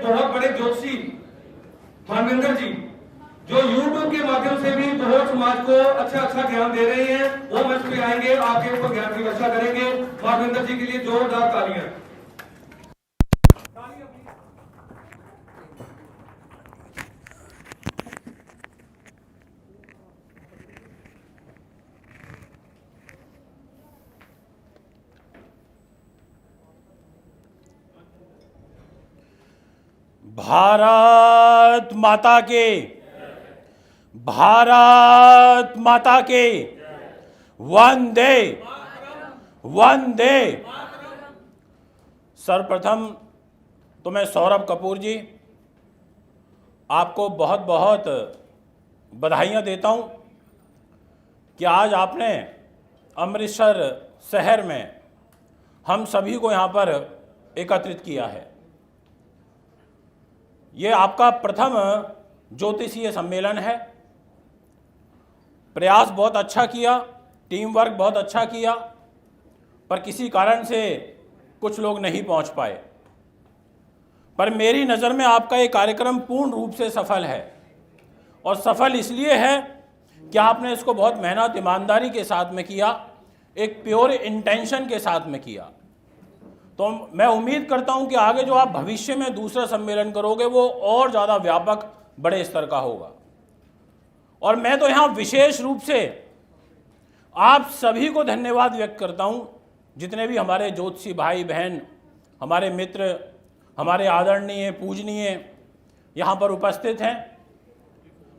बहुत बड़े ज्योतिषी धर्मेंद्र जी, जो YouTube के माध्यम से भी बहुत समाज को अच्छा ज्ञान दे रहे हैं, वो मंच पे आएंगे, आपके ऊपर ज्ञान की वर्षा करेंगे। धर्मेंद्र जी के लिए जोरदार तालियां। भारत माता के, भारत माता के, वंदे वंदे। सर्वप्रथम तो मैं सौरभ कपूर जी आपको बहुत बहुत बधाइयाँ देता हूँ कि आज आपने अमृतसर शहर में हम सभी को यहाँ पर एकत्रित किया है। ये आपका प्रथम ज्योतिषीय सम्मेलन है। प्रयास बहुत अच्छा किया, टीम वर्क बहुत अच्छा किया, पर किसी कारण से कुछ लोग नहीं पहुंच पाए। पर मेरी नज़र में आपका ये कार्यक्रम पूर्ण रूप से सफल है, और सफल इसलिए है कि आपने इसको बहुत मेहनत ईमानदारी के साथ में किया, एक प्योर इंटेंशन के साथ में किया। तो मैं उम्मीद करता हूं कि आगे जो आप भविष्य में दूसरा सम्मेलन करोगे वो और ज़्यादा व्यापक बड़े स्तर का होगा। और मैं तो यहाँ विशेष रूप से आप सभी को धन्यवाद व्यक्त करता हूँ, जितने भी हमारे ज्योतिषी भाई बहन, हमारे मित्र, हमारे आदरणीय पूजनीय यहाँ पर उपस्थित हैं,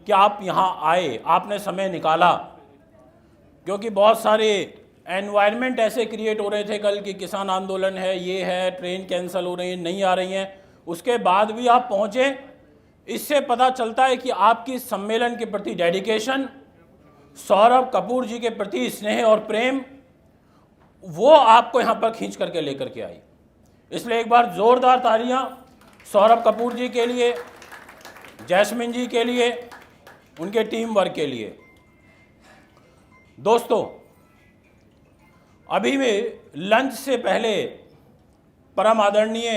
कि आप यहाँ आए, आपने समय निकाला। क्योंकि बहुत सारे एनवायरनमेंट ऐसे क्रिएट हो रहे थे कल कि किसान आंदोलन है, ये है, ट्रेन कैंसिल हो रही है, नहीं आ रही हैं, उसके बाद भी आप पहुँचे। इससे पता चलता है कि आपकी सम्मेलन के प्रति डेडिकेशन, सौरभ कपूर जी के प्रति स्नेह और प्रेम, वो आपको यहाँ पर खींच करके लेकर के आई। इसलिए एक बार ज़ोरदार तालियाँ सौरभ कपूर जी के लिए, जैस्मिन जी के लिए, उनके टीम वर्क के लिए। दोस्तों, अभी भी लंच से पहले परम आदरणीय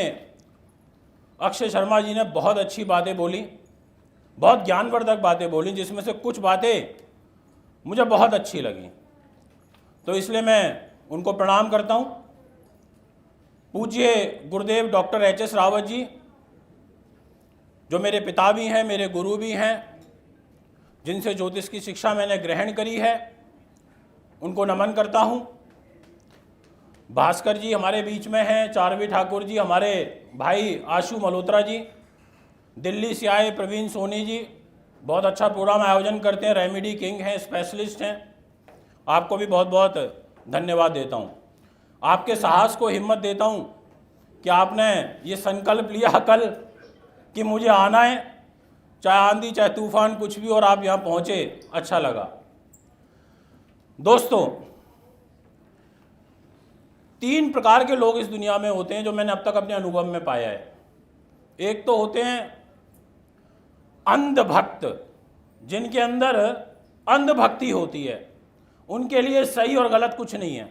अक्षय शर्मा जी ने बहुत अच्छी बातें बोली, बहुत ज्ञानवर्धक बातें बोली, जिसमें से कुछ बातें मुझे बहुत अच्छी लगी। तो इसलिए मैं उनको प्रणाम करता हूँ। पूज्य गुरुदेव डॉक्टर एच.एस. रावत जी, जो मेरे पिता भी हैं, मेरे गुरु भी हैं, जिनसे ज्योतिष की शिक्षा मैंने ग्रहण करी है, उनको नमन करता हूँ। भास्कर जी हमारे बीच में हैं, चारवी ठाकुर जी, हमारे भाई आशु मल्होत्रा जी, दिल्ली से आए प्रवीण सोनी जी, बहुत अच्छा प्रोग्राम आयोजन करते हैं, रेमेडी किंग हैं, स्पेशलिस्ट हैं। आपको भी बहुत बहुत धन्यवाद देता हूँ। आपके साहस को हिम्मत देता हूँ कि आपने ये संकल्प लिया कल कि मुझे आना है, चाहे आंधी चाहे तूफान कुछ भी, और आप यहाँ पहुँचे, अच्छा लगा। दोस्तों, 3 प्रकार के लोग इस दुनिया में होते हैं जो मैंने अब तक अपने अनुभव में पाया है। एक तो होते हैं अंधभक्त, जिनके अंदर अंधभक्ति होती है, उनके लिए सही और गलत कुछ नहीं है,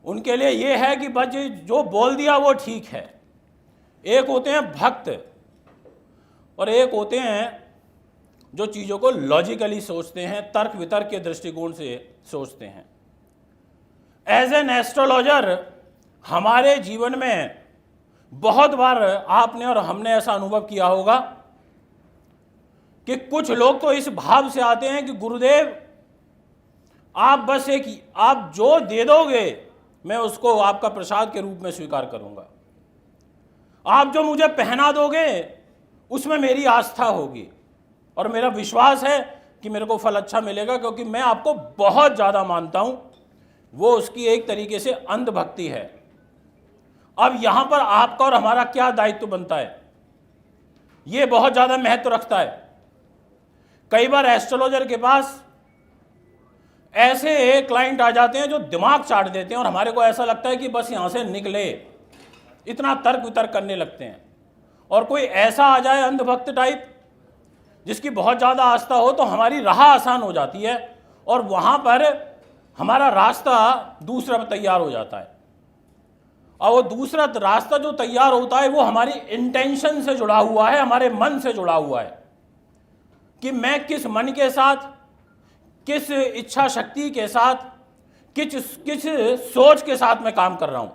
उनके लिए ये है कि बस जो बोल दिया वो ठीक है। एक होते हैं भक्त, और एक होते हैं जो चीज़ों को लॉजिकली सोचते हैं, तर्क वितर्क के दृष्टिकोण से सोचते हैं। एज एन एस्ट्रोलॉजर हमारे जीवन में बहुत बार आपने और हमने ऐसा अनुभव किया होगा कि कुछ लोग तो इस भाव से आते हैं कि गुरुदेव आप बस आप जो दे दोगे मैं उसको आपका प्रसाद के रूप में स्वीकार करूंगा, आप जो मुझे पहना दोगे उसमें मेरी आस्था होगी और मेरा विश्वास है कि मेरे को फल अच्छा मिलेगा, क्योंकि मैं आपको बहुत ज़्यादा मानता हूं। वो उसकी एक तरीके से अंधभक्ति है। अब यहां पर आपका और हमारा क्या दायित्व बनता है, ये बहुत ज़्यादा महत्व रखता है। कई बार एस्ट्रोलॉजर के पास ऐसे क्लाइंट आ जाते हैं जो दिमाग चाट देते हैं और हमारे को ऐसा लगता है कि बस यहां से निकले, इतना तर्क वितर्क करने लगते हैं। और कोई ऐसा आ जाए अंधभक्त टाइप जिसकी बहुत ज़्यादा आस्था हो, तो हमारी राह आसान हो जाती है और वहाँ पर हमारा रास्ता दूसरा तैयार हो जाता है। और वो दूसरा रास्ता जो तैयार होता है वो हमारी इंटेंशन से जुड़ा हुआ है, हमारे मन से जुड़ा हुआ है कि मैं किस मन के साथ, किस इच्छा शक्ति के साथ, किस सोच के साथ मैं काम कर रहा हूं।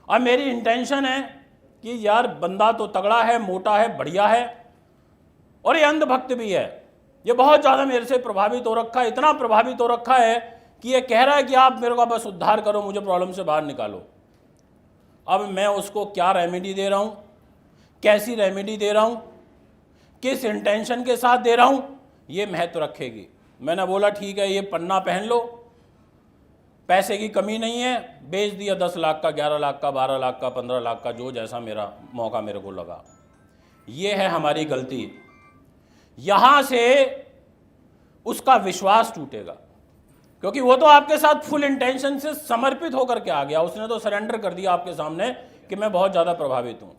और मेरी इंटेंशन है कि यार बंदा तो तगड़ा है, मोटा है, बढ़िया है और ये अंधभक्त भी है। ये बहुत ज़्यादा मेरे से प्रभावित हो रखा है, इतना प्रभावित हो रखा है कि ये कह रहा है कि आप मेरे को बस उद्धार करो, मुझे प्रॉब्लम से बाहर निकालो। अब मैं उसको क्या रेमेडी दे रहा हूँ, कैसी रेमेडी दे रहा हूँ, किस इंटेंशन के साथ दे रहा हूँ, ये महत्व रखेगी। मैंने बोला ठीक है, ये पन्ना पहन लो, पैसे की कमी नहीं है, बेच दिया 10 लाख का, 11 लाख का, 12 लाख का, 15 लाख का, जो जैसा मेरा मौका मेरे को लगा। ये है हमारी गलती। यहाँ से उसका विश्वास टूटेगा, क्योंकि वो तो आपके साथ फुल इंटेंशन से समर्पित होकर के आ गया, उसने तो सरेंडर कर दिया आपके सामने कि मैं बहुत ज़्यादा प्रभावित हूँ।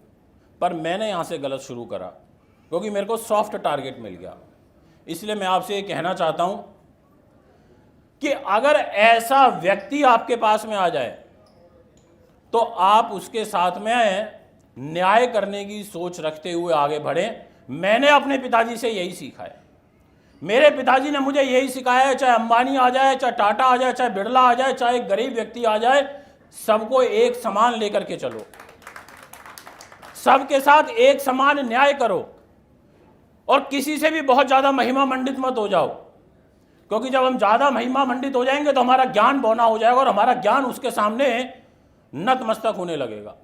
पर मैंने यहाँ से गलत शुरू करा क्योंकि मेरे को सॉफ्ट टारगेट मिल गया। इसलिए मैं आपसे ये कहना चाहता हूँ कि अगर ऐसा व्यक्ति आपके पास में आ जाए तो आप उसके साथ में न्याय करने की सोच रखते हुए आगे बढ़ें। मैंने अपने पिताजी से यही सीखा है, मेरे पिताजी ने मुझे यही सिखाया है, चाहे अंबानी आ जाए, चाहे टाटा आ जाए, चाहे बिरला आ जाए, चाहे एक गरीब व्यक्ति आ जाए, सबको एक समान लेकर के चलो, सबके साथ एक समान न्याय करो और किसी से भी बहुत ज़्यादा महिमा मंडित मत हो जाओ, क्योंकि जब हम ज़्यादा महिमा मंडित हो जाएंगे तो हमारा ज्ञान बौना हो जाएगा और हमारा ज्ञान उसके सामने नतमस्तक होने लगेगा।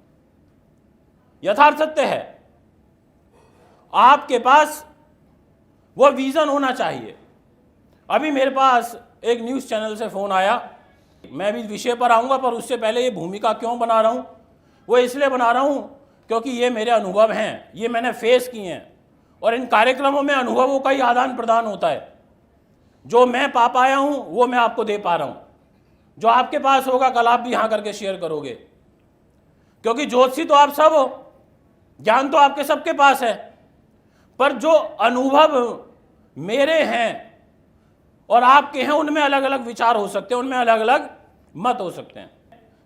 यथार्थ सत्य है, आपके पास वो विजन होना चाहिए। अभी मेरे पास एक न्यूज़ चैनल से फ़ोन आया, मैं भी विषय पर आऊँगा, पर उससे पहले ये भूमिका क्यों बना रहा हूँ, वो इसलिए बना रहा हूँ क्योंकि ये मेरे अनुभव हैं, ये मैंने फेस किए हैं और इन कार्यक्रमों में अनुभवों का ही आदान प्रदान होता है। जो मैं पा पाया हूँ वो मैं आपको दे पा रहा हूँ, जो आपके पास होगा कल आप भी यहाँ करके शेयर करोगे, क्योंकि ज्योतिषी तो आप सब हो, ज्ञान तो आपके सबके पास है, पर जो अनुभव मेरे हैं और आपके हैं उनमें अलग अलग विचार हो सकते हैं, उनमें अलग अलग मत हो सकते हैं।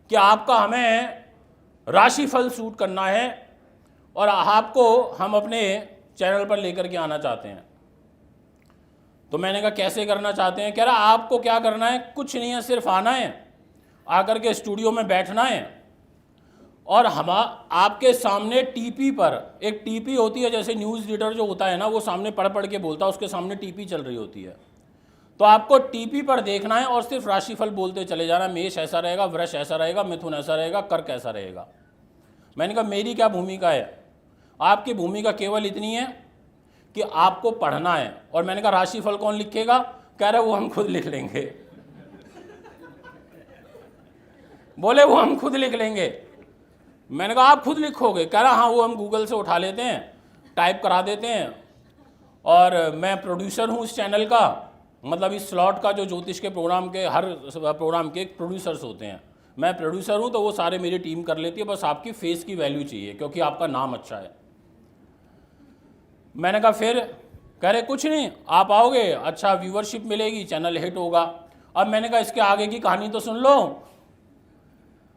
कि आपका हमें राशिफल शूट करना है और आपको हम अपने चैनल पर लेकर के आना चाहते हैं। तो मैंने कहा कैसे करना चाहते हैं? कह रहा आपको क्या करना है, कुछ नहीं है, सिर्फ आना है, आकर के स्टूडियो में बैठना है और हम आपके सामने टीपी पर, एक टीपी होती है जैसे न्यूज़ रीडर जो होता है ना, वो सामने पढ़ पढ़ के बोलता है, उसके सामने टीपी चल रही होती है, तो आपको टीपी पर देखना है और सिर्फ राशिफल बोलते चले जाना। मेष ऐसा रहेगा, वृष ऐसा रहेगा, मिथुन ऐसा रहेगा, कर्क ऐसा रहेगा। मैंने कहा मेरी क्या भूमिका है? आपकी भूमिका केवल इतनी है कि आपको पढ़ना है। और मैंने कहा राशिफल कौन लिखेगा? कह रहे वो हम खुद लिख लेंगे। बोले वो हम खुद लिख लेंगे। मैंने कहा आप खुद लिखोगे? कह रहा हाँ, वो हम गूगल से उठा लेते हैं, टाइप करा देते हैं, और मैं प्रोड्यूसर हूँ इस चैनल का, मतलब इस स्लॉट का, जो ज्योतिष के प्रोग्राम के, हर प्रोग्राम के प्रोड्यूसर्स होते हैं, मैं प्रोड्यूसर हूँ, तो वो सारे मेरी टीम कर लेती है, बस आपकी फेस की वैल्यू चाहिए क्योंकि आपका नाम अच्छा है। मैंने कहा फिर? कह रहे कुछ नहीं, आप आओगे, अच्छा व्यूअरशिप मिलेगी, चैनल हिट होगा। अब मैंने कहा इसके आगे की कहानी तो सुन लो,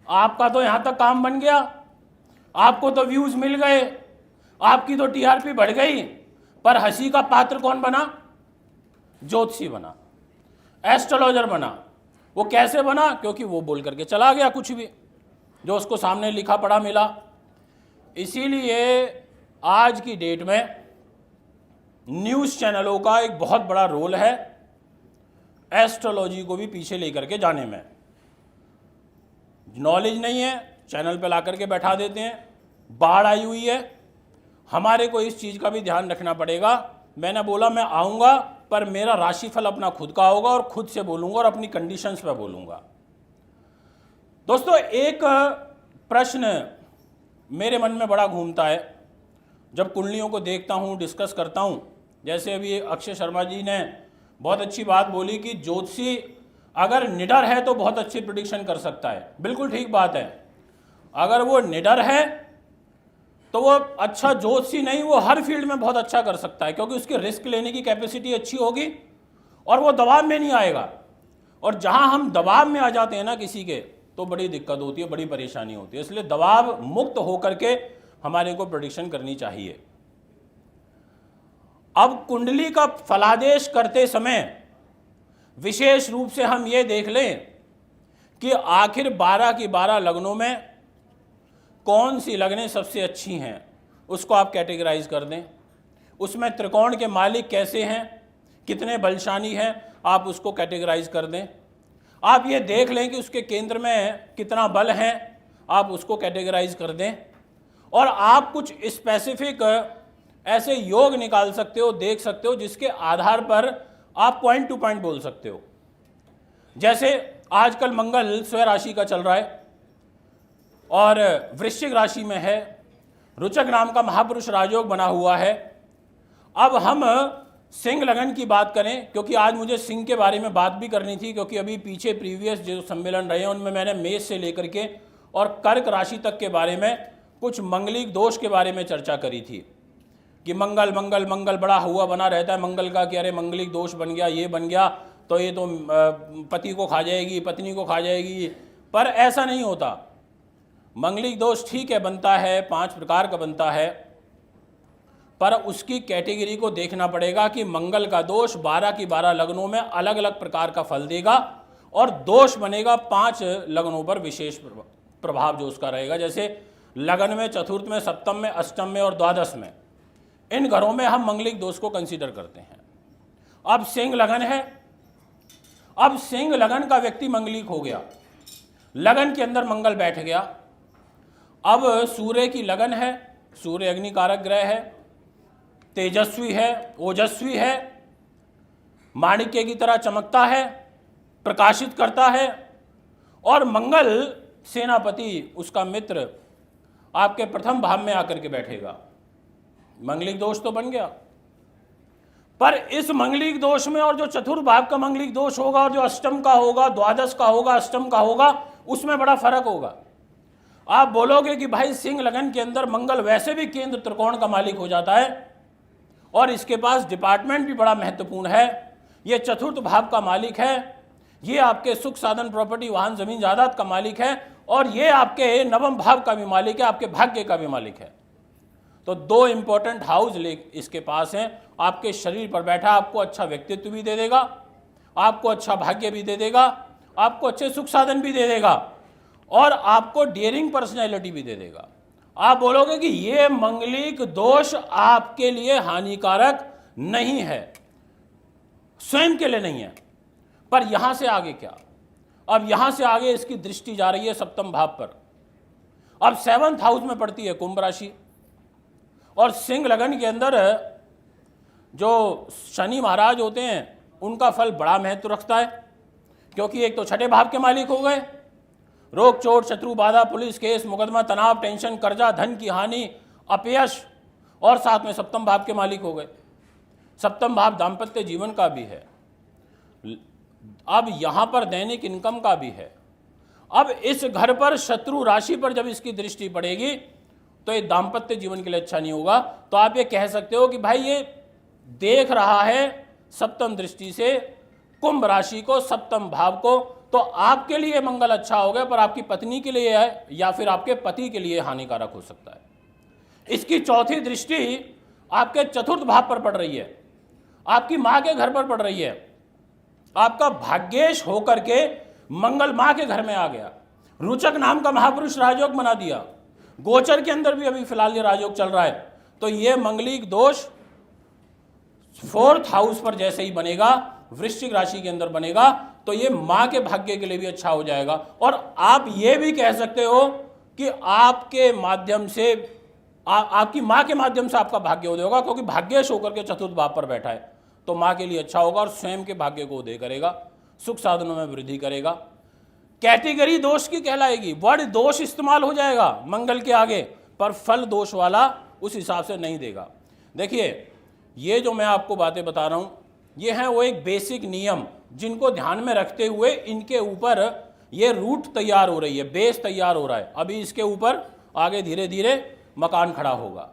आपका तो यहाँ तक काम बन गया, आपको तो व्यूज़ मिल गए, आपकी तो टीआरपी बढ़ गई, पर हंसी का पात्र कौन बना? ज्योतिषी बना, एस्ट्रोलॉजर बना। वो कैसे बना? क्योंकि वो बोल करके चला गया कुछ भी जो उसको सामने लिखा पढ़ा मिला। इसीलिए आज की डेट में न्यूज़ चैनलों का एक बहुत बड़ा रोल है एस्ट्रोलॉजी को भी पीछे लेकर के जाने में। नॉलेज नहीं है, चैनल पे ला करके बैठा देते हैं। बाढ़ आई हुई है, हमारे को इस चीज़ का भी ध्यान रखना पड़ेगा। मैंने बोला मैं आऊँगा, पर मेरा राशिफल अपना खुद का होगा और खुद से बोलूँगा और अपनी कंडीशंस पे बोलूँगा। दोस्तों, एक प्रश्न मेरे मन में बड़ा घूमता है जब कुंडलियों को देखता हूँ, डिस्कस करता हूँ। जैसे अभी अक्षय शर्मा जी ने बहुत अच्छी बात बोली कि ज्योतिषी अगर निडर है तो बहुत अच्छी प्रेडिक्शन कर सकता है। बिल्कुल ठीक बात है। अगर वो निडर है तो वो अच्छा ज्योतिषी नहीं, वो हर फील्ड में बहुत अच्छा कर सकता है, क्योंकि उसकी रिस्क लेने की कैपेसिटी अच्छी होगी और वो दबाव में नहीं आएगा। और जहाँ हम दबाव में आ जाते हैं ना किसी के, तो बड़ी दिक्कत होती है, बड़ी परेशानी होती है। इसलिए दबाव मुक्त होकर के हमारे को प्रेडिक्शन करनी चाहिए। अब कुंडली का फलादेश करते समय विशेष रूप से हम ये देख लें कि आखिर 12 की 12 लग्नों में कौन सी लग्नें सबसे अच्छी हैं, उसको आप कैटेगराइज कर दें। उसमें त्रिकोण के मालिक कैसे हैं, कितने बलशानी हैं, आप उसको कैटेगराइज कर दें। आप ये देख लें कि उसके केंद्र में कितना बल है, आप उसको कैटेगराइज कर दें। और आप कुछ स्पेसिफिक ऐसे योग निकाल सकते हो, देख सकते हो, जिसके आधार पर आप पॉइंट टू पॉइंट बोल सकते हो। जैसे आजकल मंगल स्वयं राशि का चल रहा है और वृश्चिक राशि में है, रुचक नाम का महापुरुष राजयोग बना हुआ है। अब हम सिंह लगन की बात करें, क्योंकि आज मुझे सिंह के बारे में बात भी करनी थी, क्योंकि अभी पीछे प्रीवियस जो सम्मेलन रहे हैं उनमें मैंने मेष से लेकर के और कर्क राशि तक के बारे में कुछ मंगलिक दोष के बारे में चर्चा करी थी कि मंगल मंगल मंगल बड़ा हुआ बना रहता है मंगल का, कि अरे मंगलिक दोष बन गया, ये बन गया तो ये तो पति को खा जाएगी, पत्नी को खा जाएगी। पर ऐसा नहीं होता। मंगलिक दोष ठीक है, बनता है, 5 प्रकार का बनता है, पर उसकी कैटेगरी को देखना पड़ेगा कि मंगल का दोष 12 की 12 लग्नों में अलग अलग प्रकार का फल देगा और दोष बनेगा 5 लग्नों पर विशेष प्रभाव जो उसका रहेगा। जैसे लगन में, चतुर्थ में, सप्तम में, अष्टम में और द्वादश में, इन घरों में हम मंगलिक दोष को कंसीडर करते हैं। अब सिंह लगन है, अब सिंह लगन का व्यक्ति मंगलिक हो गया, लगन के अंदर मंगल बैठ गया। अब सूर्य की लगन है, सूर्य अग्नि कारक ग्रह है, तेजस्वी है, ओजस्वी है, माणिक्य की तरह चमकता है, प्रकाशित करता है। और मंगल सेनापति, उसका मित्र, आपके प्रथम भाव में आकर के बैठेगा। मंगलिक दोष तो बन गया, पर इस मंगलिक दोष में और जो चतुर्थ भाव का मंगलिक दोष होगा और जो अष्टम का होगा, द्वादश का होगा, अष्टम का होगा, उसमें बड़ा फर्क होगा। आप बोलोगे कि भाई सिंह लगन के अंदर मंगल वैसे भी केंद्र त्रिकोण का मालिक हो जाता है और इसके पास डिपार्टमेंट भी बड़ा महत्वपूर्ण है, ये चतुर्थ भाव का मालिक है, ये आपके सुख साधन प्रॉपर्टी वाहन जमीन जायदाद का मालिक है और ये आपके नवम भाव का भी मालिक है, आपके भाग्य का भी मालिक है। तो 2 इंपॉर्टेंट हाउस इसके पास हैं। आपके शरीर पर बैठा आपको अच्छा व्यक्तित्व भी दे देगा, आपको अच्छा भाग्य भी दे देगा, आपको अच्छे सुख साधन भी दे देगा और आपको डेयरिंग पर्सनैलिटी भी दे देगा। आप बोलोगे कि ये मंगलिक दोष आपके लिए हानिकारक नहीं है, स्वयं के लिए नहीं है, पर यहां से आगे क्या? अब यहां से आगे इसकी दृष्टि जा रही है सप्तम भाव पर। अब 7th हाउस में पड़ती है कुंभ राशि और सिंह लगन के अंदर जो शनि महाराज होते हैं उनका फल बड़ा महत्व रखता है, क्योंकि एक तो छठे भाव के मालिक हो गए, रोग चोट शत्रु बाधा पुलिस केस मुकदमा तनाव टेंशन कर्जा धन की हानि अपयश, और साथ में सप्तम भाव के मालिक हो गए। सप्तम भाव दाम्पत्य जीवन का भी है, अब यहां पर दैनिक इनकम का भी है। अब इस घर पर शत्रु राशि पर जब इसकी दृष्टि पड़ेगी तो ये दाम्पत्य जीवन के लिए अच्छा नहीं होगा। तो आप ये कह सकते हो कि भाई ये देख रहा है सप्तम दृष्टि से कुंभ राशि को, सप्तम भाव को, तो आपके लिए मंगल अच्छा हो गया, पर आपकी पत्नी के लिए है या फिर आपके पति के लिए हानिकारक हो सकता है। इसकी चौथी दृष्टि आपके चतुर्थ भाव पर पड़ रही है, आपकी मां के घर पर पड़ रही है। आपका भाग्येश होकर के मंगल मां के घर में आ गया, रुचक नाम का महापुरुष राजयोग बना दिया, गोचर के अंदर भी अभी फिलहाल ये राजयोग चल रहा है। तो ये मंगलिक दोष 4th हाउस पर जैसे ही बनेगा, वृश्चिक राशि के अंदर बनेगा, तो ये मां के भाग्य के लिए भी अच्छा हो जाएगा। और आप ये भी कह सकते हो कि आपके माध्यम से आपकी मां के माध्यम से आपका भाग्य उदय होगा, क्योंकि भाग्येश होकर के चतुर्थ भाव पर बैठा है, तो मां के लिए अच्छा होगा और स्वयं के भाग्य को उदय करेगा, सुख साधनों में वृद्धि करेगा। कैटेगरी दोष की कहलाएगी, वर्ड दोष इस्तेमाल हो जाएगा मंगल के आगे, पर फल दोष वाला उस हिसाब से नहीं देगा। देखिए, ये जो मैं आपको बातें बता रहा हूं, ये हैं वो एक बेसिक नियम जिनको ध्यान में रखते हुए इनके ऊपर ये रूट तैयार हो रही है, बेस तैयार हो रहा है। अभी इसके ऊपर आगे धीरे धीरे मकान खड़ा होगा।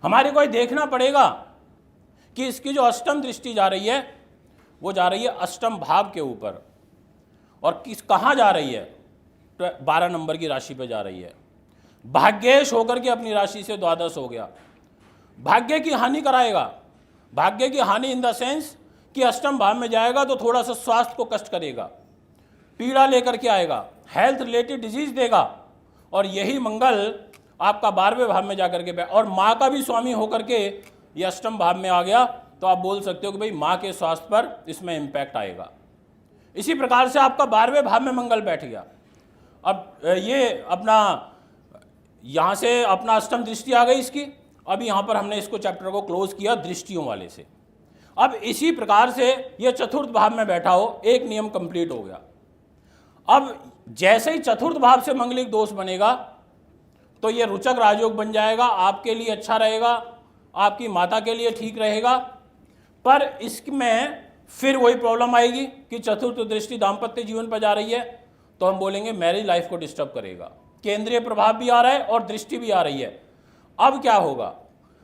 हमारे को देखना पड़ेगा कि इसकी जो अष्टम दृष्टि जा रही है वो जा रही है अष्टम भाव के ऊपर, और किस कहाँ जा रही है? 12 नंबर की राशि पे जा रही है। भाग्येश होकर के अपनी राशि से द्वादश हो गया। भाग्य की हानि कराएगा। भाग्य की हानि इन द सेंस कि अष्टम भाव में जाएगा तो थोड़ा सा स्वास्थ्य को कष्ट करेगा, पीड़ा लेकर के आएगा, हेल्थ रिलेटेड डिजीज देगा। और यही मंगल आपका 12वें भाव में जाकर के और माँ का भी स्वामी होकर के ये अष्टम भाव में आ गया, तो आप बोल सकते हो कि भाई माँ के स्वास्थ्य पर इसमें इम्पैक्ट आएगा। इसी प्रकार से आपका 12वें भाव में मंगल बैठ गया। अब ये अपना यहाँ से अपना अष्टम दृष्टि आ गई इसकी। अब यहाँ पर हमने इसको चैप्टर को क्लोज किया दृष्टियों वाले से। अब इसी प्रकार से ये चतुर्थ भाव में बैठा हो, एक नियम कंप्लीट हो गया। अब जैसे ही चतुर्थ भाव से मंगलिक दोष बनेगा तो ये रुचक राजयोग बन जाएगा, आपके लिए अच्छा रहेगा, आपकी माता के लिए ठीक रहेगा। पर इसमें फिर वही प्रॉब्लम आएगी कि चतुर्थ दृष्टि दाम्पत्य जीवन पर जा रही है, तो हम बोलेंगे मैरिज लाइफ को डिस्टर्ब करेगा। केंद्रीय प्रभाव भी आ रहा है और दृष्टि भी आ रही है। अब क्या होगा,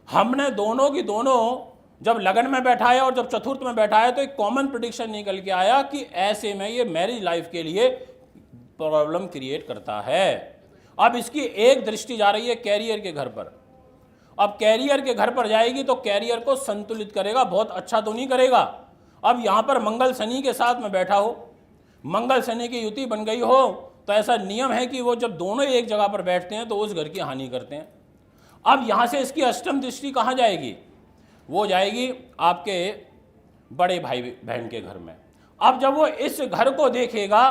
हमने दोनों की दोनों जब लगन में बैठा है और जब चतुर्थ में बैठा है तो एक कॉमन प्रेडिक्शन निकल के आया कि ऐसे में ये मैरिज लाइफ के लिए प्रॉब्लम क्रिएट करता है। अब इसकी एक दृष्टि जा रही है कैरियर के घर पर। अब कैरियर के घर पर जाएगी तो कैरियर को संतुलित करेगा, बहुत अच्छा तो नहीं करेगा। अब यहाँ पर मंगल शनि के साथ में बैठा हो, मंगल शनि की युति बन गई हो, तो ऐसा नियम है कि वो जब दोनों एक जगह पर बैठते हैं तो उस घर की हानि करते हैं। अब यहाँ से इसकी अष्टम दृष्टि कहाँ जाएगी, वो जाएगी आपके बड़े भाई बहन के घर में। अब जब वो इस घर को देखेगा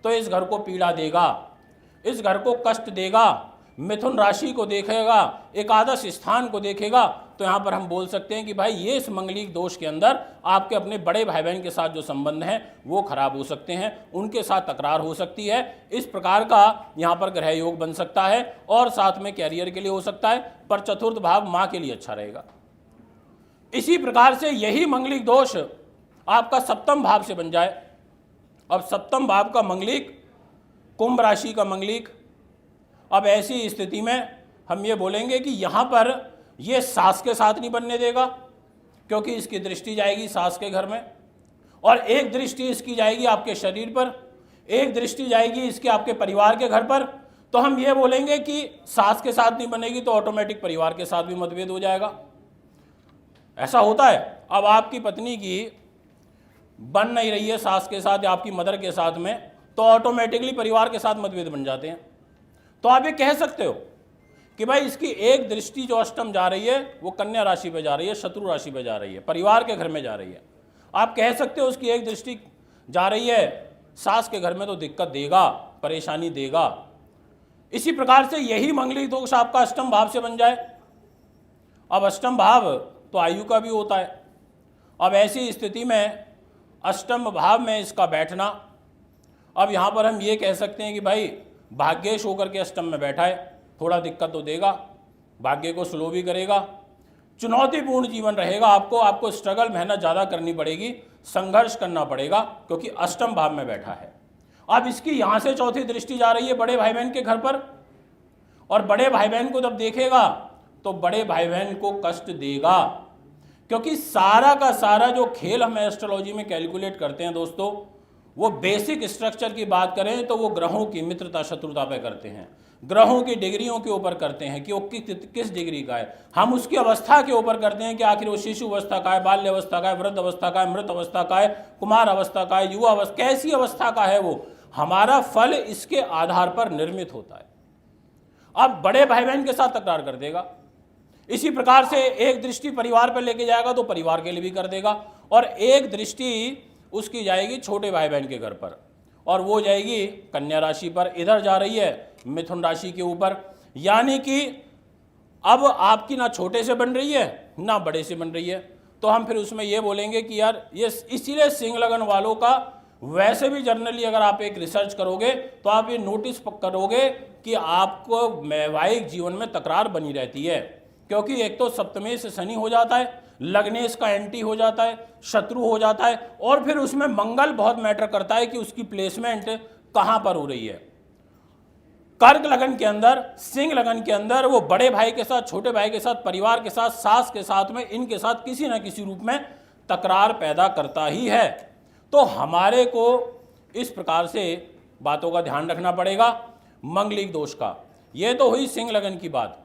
तो इस घर को पीड़ा देगा, इस घर को कष्ट देगा। मिथुन राशि को देखेगा, एकादश स्थान को देखेगा, तो यहाँ पर हम बोल सकते हैं कि भाई ये इस मंगलिक दोष के अंदर आपके अपने बड़े भाई बहन के साथ जो संबंध हैं वो खराब हो सकते हैं, उनके साथ तकरार हो सकती है। इस प्रकार का यहाँ पर ग्रह योग बन सकता है और साथ में कैरियर के लिए हो सकता है, पर चतुर्थ भाव माँ के लिए अच्छा रहेगा। इसी प्रकार से यही मंगलिक दोष आपका सप्तम भाव से बन जाए। अब सप्तम भाव का मंगलिक, कुंभ राशि का मंगलिक, अब ऐसी स्थिति में हम ये बोलेंगे कि यहाँ पर ये सास के साथ नहीं बनने देगा, क्योंकि इसकी दृष्टि जाएगी सास के घर में, और एक दृष्टि इसकी जाएगी आपके शरीर पर, एक दृष्टि जाएगी इसके आपके परिवार के घर पर। तो हम ये बोलेंगे कि सास के साथ नहीं बनेगी तो ऑटोमेटिक परिवार के साथ भी मतभेद हो जाएगा। ऐसा होता है। अब आपकी पत्नी की बन नहीं रही है सास के साथ या आपकी मदर के साथ में, तो ऑटोमेटिकली परिवार के साथ मतभेद बन जाते हैं। तो आप ये कह सकते हो कि भाई इसकी एक दृष्टि जो अष्टम जा रही है वो कन्या राशि पे जा रही है, शत्रु राशि पे जा रही है, परिवार के घर में जा रही है। आप कह सकते हो उसकी एक दृष्टि जा रही है सास के घर में, तो दिक्कत देगा, परेशानी देगा। इसी प्रकार से यही मंगलिक दोष आपका अष्टम भाव से बन जाए। अब अष्टम भाव तो आयु का भी होता है। अब ऐसी स्थिति में अष्टम भाव में इसका बैठना, अब यहाँ पर हम ये कह सकते हैं कि भाई भाग्येश होकर के अष्टम में बैठा है, थोड़ा दिक्कत तो देगा, भाग्य को स्लो भी करेगा, चुनौतीपूर्ण जीवन रहेगा। आपको स्ट्रगल, मेहनत ज़्यादा करनी पड़ेगी, संघर्ष करना पड़ेगा, क्योंकि अष्टम भाव में बैठा है। अब इसकी यहाँ से चौथी दृष्टि जा रही है बड़े भाई बहन के घर पर, और बड़े भाई बहन को जब देखेगा तो बड़े भाई बहन को कष्ट देगा, क्योंकि सारा का सारा जो खेल हम एस्ट्रोलॉजी में कैलकुलेट करते हैं दोस्तों, वो बेसिक स्ट्रक्चर की बात करें तो वो ग्रहों की मित्रता शत्रुता पे करते हैं, ग्रहों की डिग्रियों के ऊपर करते हैं कि वो किस डिग्री का है। हम उसकी अवस्था के ऊपर करते हैं कि आखिर वो शिशु अवस्था का है, बाल्य अवस्था का है, वृद्ध अवस्था का है, मृत अवस्था का है, कुमार अवस्था का है, युवा अवस्था, कैसी अवस्था का है वो, हमारा फल इसके आधार पर निर्मित होता है। अब बड़े भाई बहन के साथ तकरार कर देगा। इसी प्रकार से एक दृष्टि परिवार पर लेके जाएगा तो परिवार के लिए भी कर देगा, और एक दृष्टि उसकी जाएगी छोटे भाई बहन के घर पर, और वो जाएगी कन्या राशि पर, इधर जा रही है मिथुन राशि के ऊपर। यानी कि अब आपकी ना छोटे से बन रही है ना बड़े से बन रही है। तो हम फिर उसमें ये बोलेंगे कि यार ये इसीलिए सिंह लगन वालों का, वैसे भी जनरली अगर आप एक रिसर्च करोगे तो आप ये नोटिस करोगे कि आपको वैवाहिक जीवन में तकरार बनी रहती है, क्योंकि एक तो सप्तमेश शनि हो जाता है, लग्नेश का एंटी हो जाता है, शत्रु हो जाता है, और फिर उसमें मंगल बहुत मैटर करता है कि उसकी प्लेसमेंट कहां पर हो रही है। कर्क लगन के अंदर, सिंह लगन के अंदर वो बड़े भाई के साथ, छोटे भाई के साथ, परिवार के साथ, सास के साथ में, इनके साथ किसी न किसी रूप में तकरार पैदा करता ही है। तो हमारे को इस प्रकार से बातों का ध्यान रखना पड़ेगा। मंगलिक दोष का, ये तो हुई सिंह लगन की बात।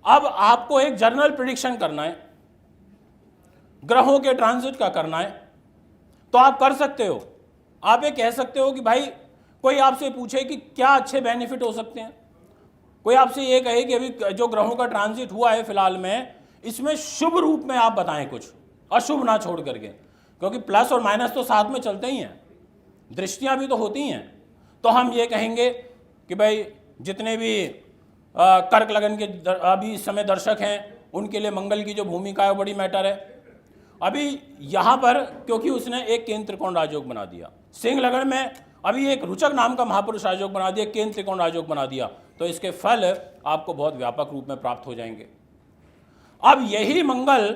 अब आपको एक जनरल प्रिडिक्शन करना है, ग्रहों के ट्रांजिट का करना है, तो आप कर सकते हो। आप ये कह सकते हो कि भाई कोई आपसे पूछे कि क्या अच्छे बेनिफिट हो सकते हैं, कोई आपसे ये कहे कि अभी जो ग्रहों का ट्रांजिट हुआ है फिलहाल में, इसमें शुभ रूप में आप बताएं कुछ, अशुभ ना छोड़ करके, क्योंकि प्लस और माइनस तो साथ में चलते ही हैं, दृष्टियां भी तो होती हैं। तो हम ये कहेंगे कि भाई जितने भी कर्क लगन के अभी इस समय दर्शक हैं, उनके लिए मंगल की जो भूमिका है वो बड़ी मैटर है। अभी यहाँ पर क्योंकि उसने एक केंद्र त्रिकोण राजयोग बना दिया, सिंह लगन में अभी एक रुचक नाम का महापुरुष राजयोग बना दिया, केंद्र त्रिकोण राजयोग बना दिया, तो इसके फल आपको बहुत व्यापक रूप में प्राप्त हो जाएंगे। अब यही मंगल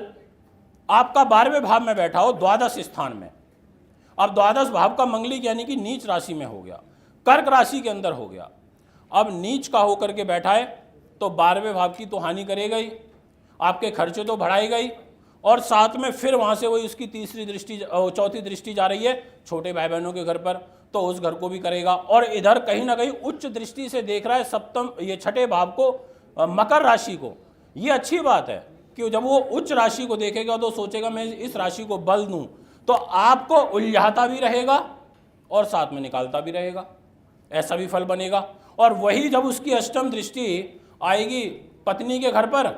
आपका 12वें भाव में बैठा हो, द्वादश स्थान में। अब द्वादश भाव का मंगलिक यानी कि नीच राशि में हो गया, कर्क राशि के अंदर हो गया। अब नीच का होकर के बैठा है तो 12वें भाव की तो हानि करेगा ही, आपके खर्चे तो बढ़ाएगा ही, और साथ में फिर वहाँ से वही उसकी चौथी दृष्टि जा रही है छोटे भाई बहनों के घर पर, तो उस घर को भी करेगा। और इधर कहीं ना कहीं उच्च दृष्टि से देख रहा है सप्तम, ये छठे भाव को, मकर राशि को। ये अच्छी बात है कि जब वो उच्च राशि को देखेगा तो सोचेगा मैं इस राशि को बल दूं, तो आपको उलझाता भी रहेगा और साथ में निकालता भी रहेगा, ऐसा भी फल बनेगा। और वही जब उसकी अष्टम दृष्टि आएगी पत्नी के घर पर,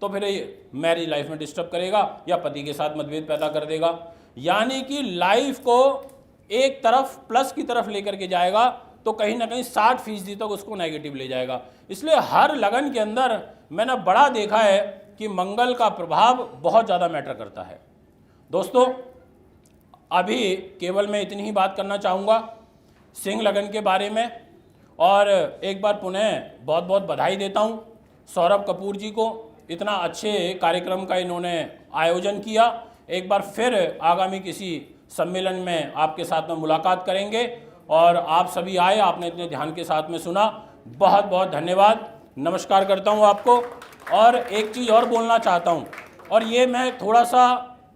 तो फिर ये मैरिज लाइफ में डिस्टर्ब करेगा या पति के साथ मतभेद पैदा कर देगा, यानी कि लाइफ को एक तरफ प्लस की तरफ लेकर के जाएगा, तो कहीं ना कहीं 60% तक उसको नेगेटिव ले जाएगा। इसलिए हर लगन के अंदर मैंने बड़ा देखा है कि मंगल का प्रभाव बहुत ज़्यादा मैटर करता है। दोस्तों, अभी केवल मैं इतनी ही बात करना चाहूँगा सिंह लगन के बारे में, और एक बार पुनः बहुत बहुत बधाई देता हूँ सौरभ कपूर जी को, इतना अच्छे कार्यक्रम का इन्होंने आयोजन किया। एक बार फिर आगामी किसी सम्मेलन में आपके साथ में मुलाकात करेंगे, और आप सभी आए, आपने इतने ध्यान के साथ में सुना, बहुत बहुत धन्यवाद, नमस्कार करता हूँ आपको। और एक चीज़ और बोलना चाहता हूँ, और ये मैं थोड़ा सा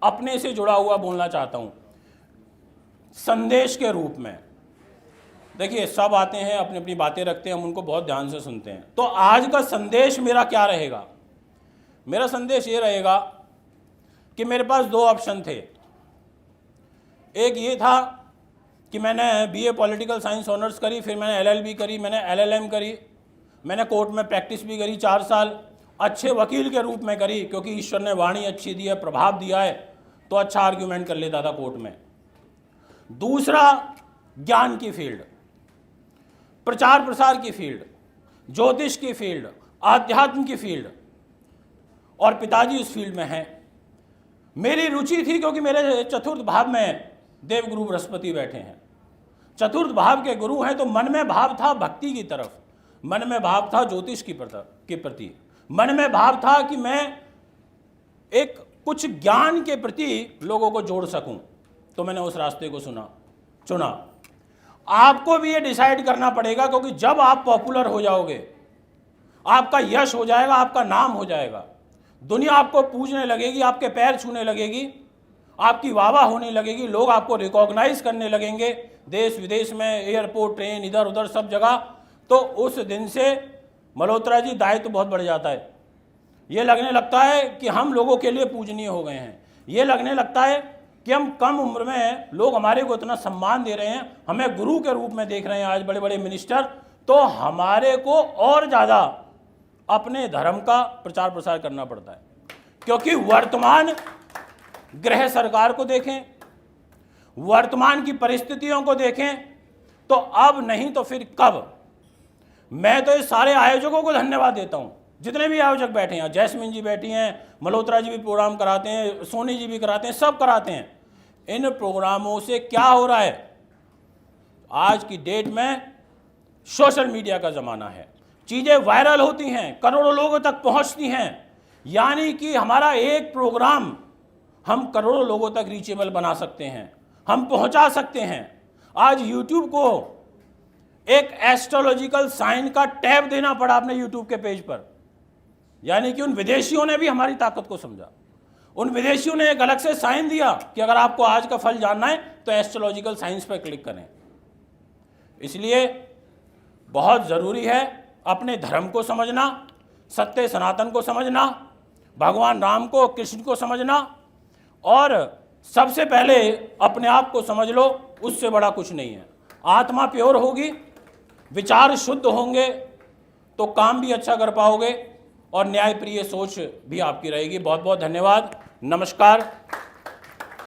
अपने से जुड़ा हुआ बोलना चाहता हूँ संदेश के रूप में। देखिए, सब आते हैं अपनी अपनी बातें रखते हैं, हम उनको बहुत ध्यान से सुनते हैं। तो आज का संदेश मेरा क्या रहेगा? मेरा संदेश ये रहेगा कि मेरे पास 2 ऑप्शन थे। एक ये था कि मैंने BA पॉलिटिकल साइंस ऑनर्स करी, फिर मैंने LLB करी, मैंने LLM करी, मैंने कोर्ट में प्रैक्टिस भी करी 4 साल, अच्छे वकील के रूप में करी, क्योंकि ईश्वर ने वाणी अच्छी दी है, प्रभाव दिया है, तो अच्छा आर्ग्यूमेंट कर लेता था कोर्ट में। दूसरा, ज्ञान की फील्ड, प्रचार प्रसार की फील्ड, ज्योतिष की फील्ड, आध्यात्म की फील्ड, और पिताजी उस फील्ड में हैं। मेरी रुचि थी क्योंकि मेरे चतुर्थ भाव में देवगुरु बृहस्पति बैठे हैं, चतुर्थ भाव के गुरु हैं, तो मन में भाव था भक्ति की तरफ, मन में भाव था ज्योतिष के प्रति, मन में भाव था कि मैं एक कुछ ज्ञान के प्रति लोगों को जोड़ सकूं, तो मैंने उस रास्ते को चुना। आपको भी ये डिसाइड करना पड़ेगा, क्योंकि जब आप पॉपुलर हो जाओगे, आपका यश हो जाएगा, आपका नाम हो जाएगा, दुनिया आपको पूजने लगेगी, आपके पैर छूने लगेगी, आपकी वाहवाह होने लगेगी, लोग आपको रिकॉग्नाइज करने लगेंगे देश विदेश में, एयरपोर्ट, ट्रेन, इधर उधर सब जगह। तो उस दिन से मल्होत्रा जी दायित्व तो बहुत बढ़ जाता है। ये लगने लगता है कि हम लोगों के लिए पूजनीय हो गए हैं, ये लगने लगता है कि हम कम उम्र में लोग हमारे को इतना सम्मान दे रहे हैं, हमें गुरु के रूप में देख रहे हैं आज बड़े बड़े मिनिस्टर, तो हमारे को और ज़्यादा अपने धर्म का प्रचार प्रसार करना पड़ता है। क्योंकि वर्तमान गृह सरकार को देखें, वर्तमान की परिस्थितियों को देखें, तो अब नहीं तो फिर कब। मैं तो इस सारे आयोजकों को धन्यवाद देता हूं, जितने भी आयोजक बैठे हैं, जैस्मिन जी बैठी हैं, मल्होत्रा जी भी प्रोग्राम कराते हैं, सोनी जी भी कराते हैं, सब कराते हैं। इन प्रोग्रामों से क्या हो रहा है, आज की डेट में सोशल मीडिया का ज़माना है, चीज़ें वायरल होती हैं, करोड़ों लोगों तक पहुंचती हैं, यानी कि हमारा एक प्रोग्राम हम करोड़ों लोगों तक रीचेबल बना सकते हैं, हम पहुंचा सकते हैं। आज यूट्यूब को एक एस्ट्रोलॉजिकल साइन का टैब देना पड़ा अपने यूट्यूब के पेज पर, यानी कि उन विदेशियों ने भी हमारी ताकत को समझा। उन विदेशियों ने एक अलग से साइन दिया कि अगर आपको आज का फल जानना है तो एस्ट्रोलॉजिकल साइंस पर क्लिक करें। इसलिए बहुत ज़रूरी है अपने धर्म को समझना, सत्य सनातन को समझना, भगवान राम को, कृष्ण को समझना, और सबसे पहले अपने आप को समझ लो, उससे बड़ा कुछ नहीं है। आत्मा प्योर होगी, विचार शुद्ध होंगे तो काम भी अच्छा कर पाओगे और न्यायप्रिय सोच भी आपकी रहेगी। बहुत बहुत धन्यवाद। नमस्कार।